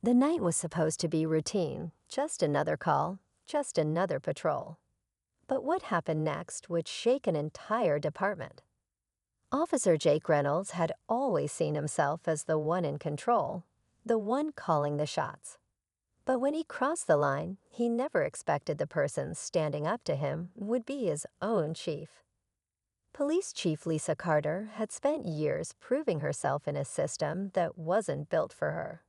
The night was supposed to be routine, just another call, just another patrol. But what happened next would shake an entire department. Officer Jake Reynolds had always seen himself as the one in control, the one calling the shots. But when he crossed the line, he never expected the person standing up to him would be his own chief. Police Chief Lisa Carter had spent years proving herself in a system that wasn't built for her.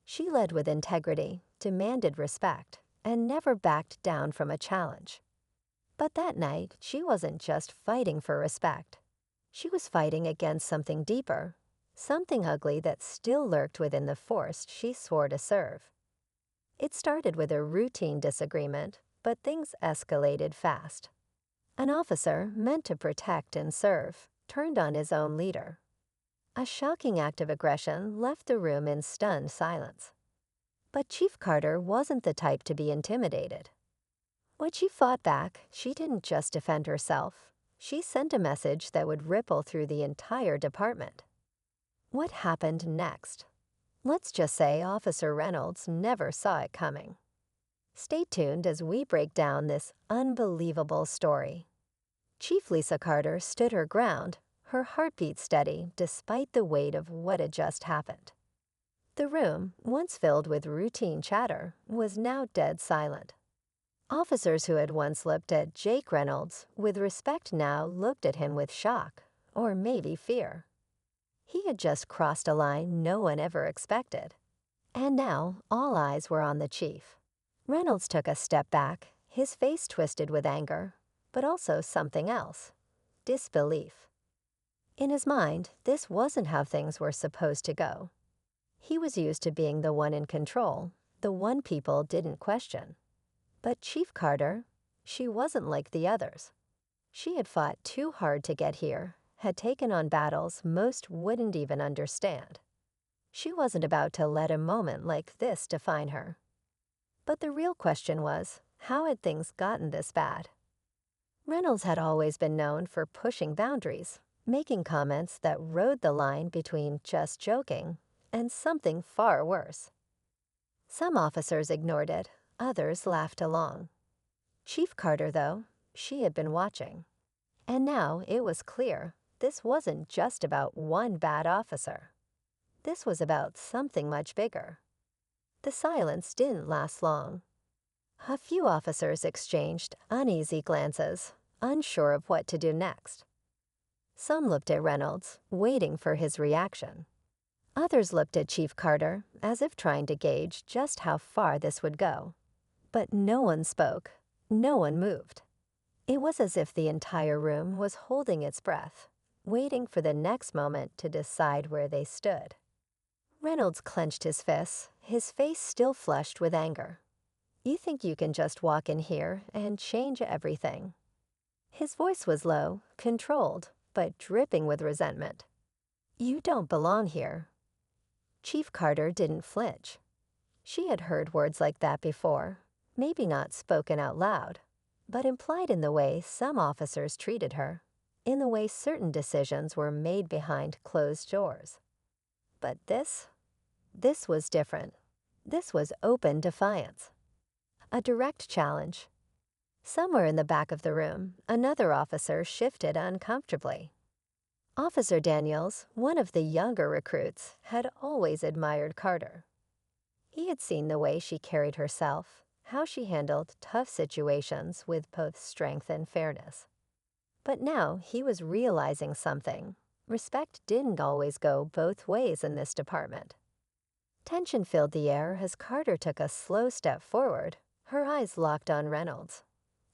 She led with integrity, demanded respect, and never backed down from a challenge. But that night, she wasn't just fighting for respect. She was fighting against something deeper, something ugly that still lurked within the force she swore to serve. It started with a routine disagreement, but things escalated fast. An officer, meant to protect and serve, turned on his own leader. A shocking act of aggression left the room in stunned silence. But Chief Carter wasn't the type to be intimidated. When she fought back, she didn't just defend herself. She sent a message that would ripple through the entire department. What happened next? Let's just say Officer Reynolds never saw it coming. Stay tuned as we break down this unbelievable story. Chief Lisa Carter stood her ground, her heartbeat steady despite the weight of what had just happened. The room, once filled with routine chatter, was now dead silent. Officers who had once looked at Jake Reynolds with respect now looked at him with shock, or maybe fear. He had just crossed a line no one ever expected. And now all eyes were on the chief. Reynolds took a step back, his face twisted with anger, but also something else: disbelief. In his mind, this wasn't how things were supposed to go. He was used to being the one in control, the one people didn't question. But Chief Carter, she wasn't like the others. She had fought too hard to get here, had taken on battles most wouldn't even understand. She wasn't about to let a moment like this define her. But the real question was, how had things gotten this bad? Reynolds had always been known for pushing boundaries, making comments that rode the line between just joking and something far worse. Some officers ignored it, others laughed along. Chief Carter, though, she had been watching. And now it was clear this wasn't just about one bad officer. This was about something much bigger. The silence didn't last long. A few officers exchanged uneasy glances, unsure of what to do next. Some looked at Reynolds, waiting for his reaction. Others looked at Chief Carter, as if trying to gauge just how far this would go. But no one spoke, no one moved. It was as if the entire room was holding its breath, waiting for the next moment to decide where they stood. Reynolds clenched his fists, his face still flushed with anger. "You think you can just walk in here and change everything?" His voice was low, controlled, but dripping with resentment. "You don't belong here." Chief Carter didn't flinch. She had heard words like that before, maybe not spoken out loud, but implied in the way some officers treated her, in the way certain decisions were made behind closed doors. But this was different. This was open defiance. A direct challenge. Somewhere in the back of the room, another officer shifted uncomfortably. Officer Daniels, one of the younger recruits, had always admired Carter. He had seen the way she carried herself, how she handled tough situations with both strength and fairness. But now he was realizing something. Respect didn't always go both ways in this department. Tension filled the air as Carter took a slow step forward, her eyes locked on Reynolds.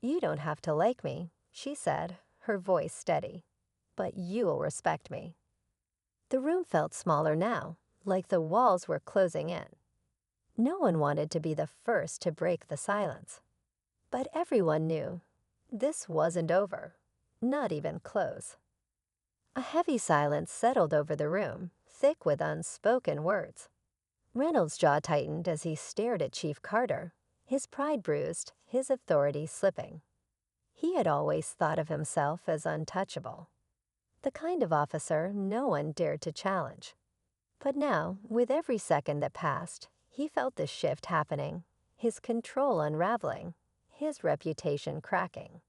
"You don't have to like me," she said, her voice steady, "but you'll respect me." The room felt smaller now, like the walls were closing in. No one wanted to be the first to break the silence. But everyone knew this wasn't over, not even close. A heavy silence settled over the room, thick with unspoken words. Reynolds' jaw tightened as he stared at Chief Carter, his pride bruised, his authority slipping. He had always thought of himself as untouchable, the kind of officer no one dared to challenge. But now, with every second that passed, He felt the shift happening, his control unraveling, his reputation cracking.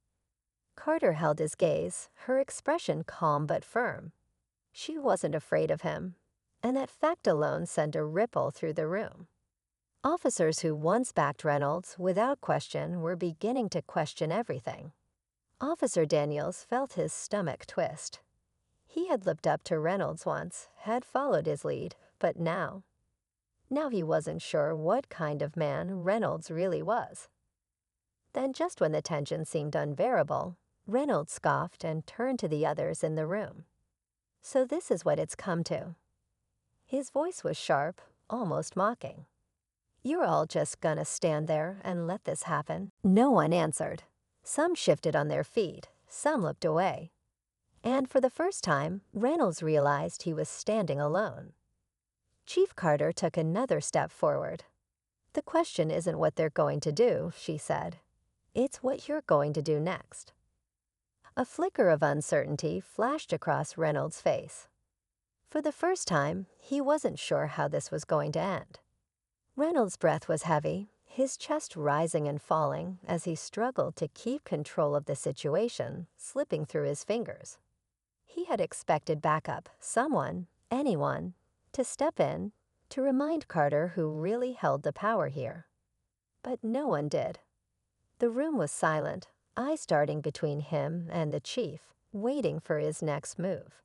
Carter held his gaze, her expression calm but firm. She wasn't afraid of him, and that fact alone sent a ripple through the room. Officers who once backed Reynolds without question were beginning to question everything. Officer Daniels felt his stomach twist. He had looked up to Reynolds once, had followed his lead, but now he wasn't sure what kind of man Reynolds really was. Then just when the tension seemed unbearable, Reynolds scoffed and turned to the others in the room. "So this is what it's come to." His voice was sharp, almost mocking. "You're all just gonna stand there and let this happen?" No one answered. Some shifted on their feet, some looked away. And for the first time, Reynolds realized he was standing alone. Chief Carter took another step forward. "The question isn't what they're going to do," she said. "It's what you're going to do next." A flicker of uncertainty flashed across Reynolds' face. For the first time, he wasn't sure how this was going to end. Reynolds' breath was heavy, his chest rising and falling as he struggled to keep control of the situation, slipping through his fingers. He had expected backup, someone, anyone, to step in, to remind Carter who really held the power here. But no one did. The room was silent, eyes darting between him and the chief, waiting for his next move.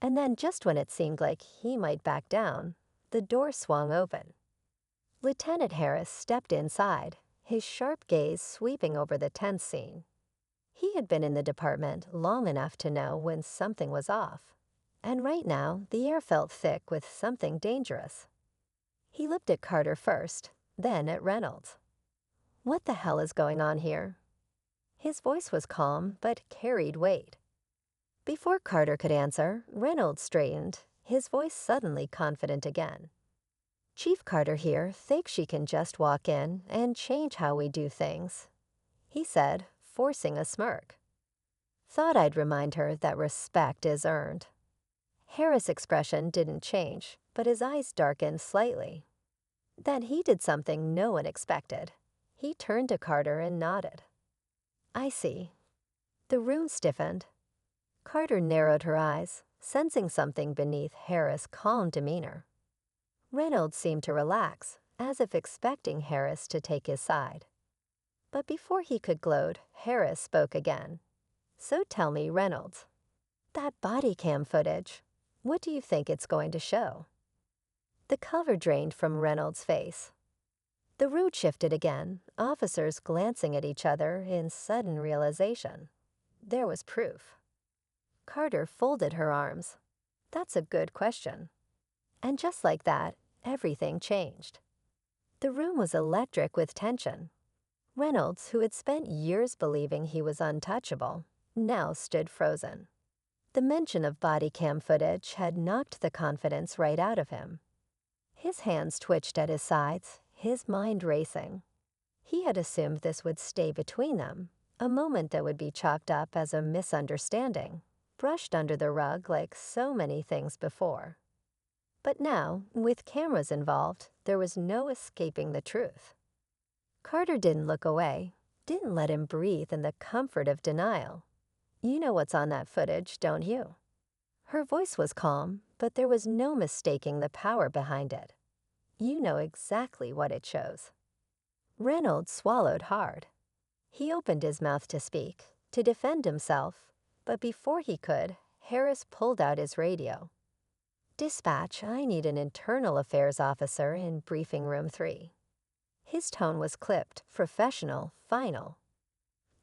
And then just when it seemed like he might back down, the door swung open. Lieutenant Harris stepped inside, his sharp gaze sweeping over the tense scene. He had been in the department long enough to know when something was off, and right now the air felt thick with something dangerous. He looked at Carter first, then at Reynolds. "What the hell is going on here?" His voice was calm, but carried weight. Before Carter could answer, Reynolds straightened, his voice suddenly confident again. "Chief Carter here thinks she can just walk in and change how we do things," he said, forcing a smirk. "Thought I'd remind her that respect is earned." Harris' expression didn't change, but his eyes darkened slightly. Then he did something no one expected. He turned to Carter and nodded. "I see." The room stiffened. Carter narrowed her eyes, sensing something beneath Harris' calm demeanor. Reynolds seemed to relax, as if expecting Harris to take his side. But before he could gloat, Harris spoke again. "So tell me, Reynolds, that body cam footage, what do you think it's going to show?" The color drained from Reynolds' face. The room shifted again, officers glancing at each other in sudden realization. There was proof. Carter folded her arms. "That's a good question." And just like that, everything changed. The room was electric with tension. Reynolds, who had spent years believing he was untouchable, now stood frozen. The mention of body cam footage had knocked the confidence right out of him. His hands twitched at his sides, his mind racing. He had assumed this would stay between them, a moment that would be chalked up as a misunderstanding, brushed under the rug like so many things before. But now, with cameras involved, there was no escaping the truth. Carter didn't look away, didn't let him breathe in the comfort of denial. "You know what's on that footage, don't you?" Her voice was calm, but there was no mistaking the power behind it. "You know exactly what it shows." Reynolds swallowed hard. He opened his mouth to speak, to defend himself, but before he could, Harris pulled out his radio. "Dispatch, I need an internal affairs officer in briefing room 3. His tone was clipped, professional, final.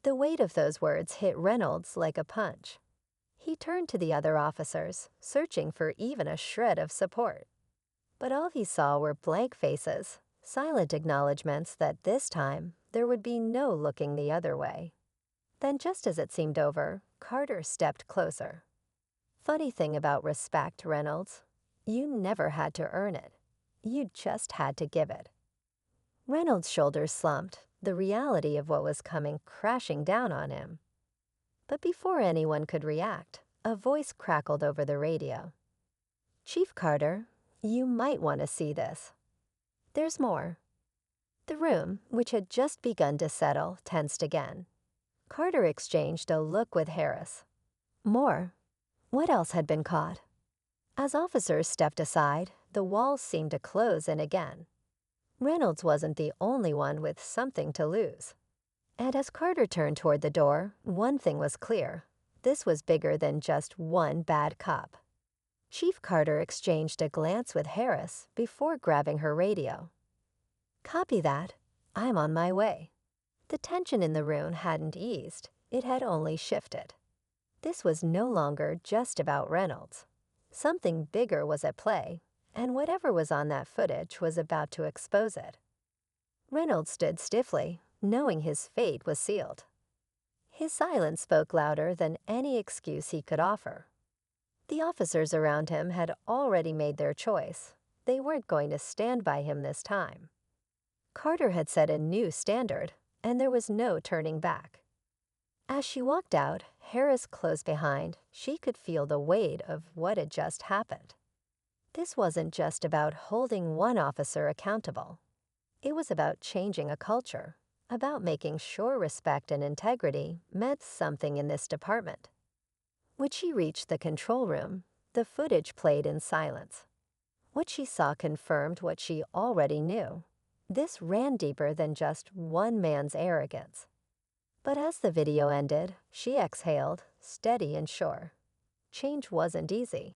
The weight of those words hit Reynolds like a punch. He turned to the other officers, searching for even a shred of support. But all he saw were blank faces, silent acknowledgments that this time there would be no looking the other way. Then just as it seemed over, Carter stepped closer. "Funny thing about respect, Reynolds. You never had to earn it. You just had to give it." Reynolds' shoulders slumped, the reality of what was coming crashing down on him. But before anyone could react, a voice crackled over the radio. "Chief Carter, you might want to see this." There's more. The room, which had just begun to settle, tensed again. Carter exchanged a look with Harris. More. What else had been caught? As officers stepped aside, the walls seemed to close in again. Reynolds wasn't the only one with something to lose. And as Carter turned toward the door, one thing was clear. This was bigger than just one bad cop. Chief Carter exchanged a glance with Harris before grabbing her radio. "Copy that. I'm on my way." The tension in the room hadn't eased. It had only shifted. This was no longer just about Reynolds. Something bigger was at play, and whatever was on that footage was about to expose it. Reynolds stood stiffly, knowing his fate was sealed. His silence spoke louder than any excuse he could offer. The officers around him had already made their choice. They weren't going to stand by him this time. Carter had set a new standard, and there was no turning back. As she walked out, Harris close behind, she could feel the weight of what had just happened. This wasn't just about holding one officer accountable. It was about changing a culture, about making sure respect and integrity meant something in this department. When she reached the control room, the footage played in silence. What she saw confirmed what she already knew. This ran deeper than just one man's arrogance. But as the video ended, she exhaled, steady and sure. Change wasn't easy.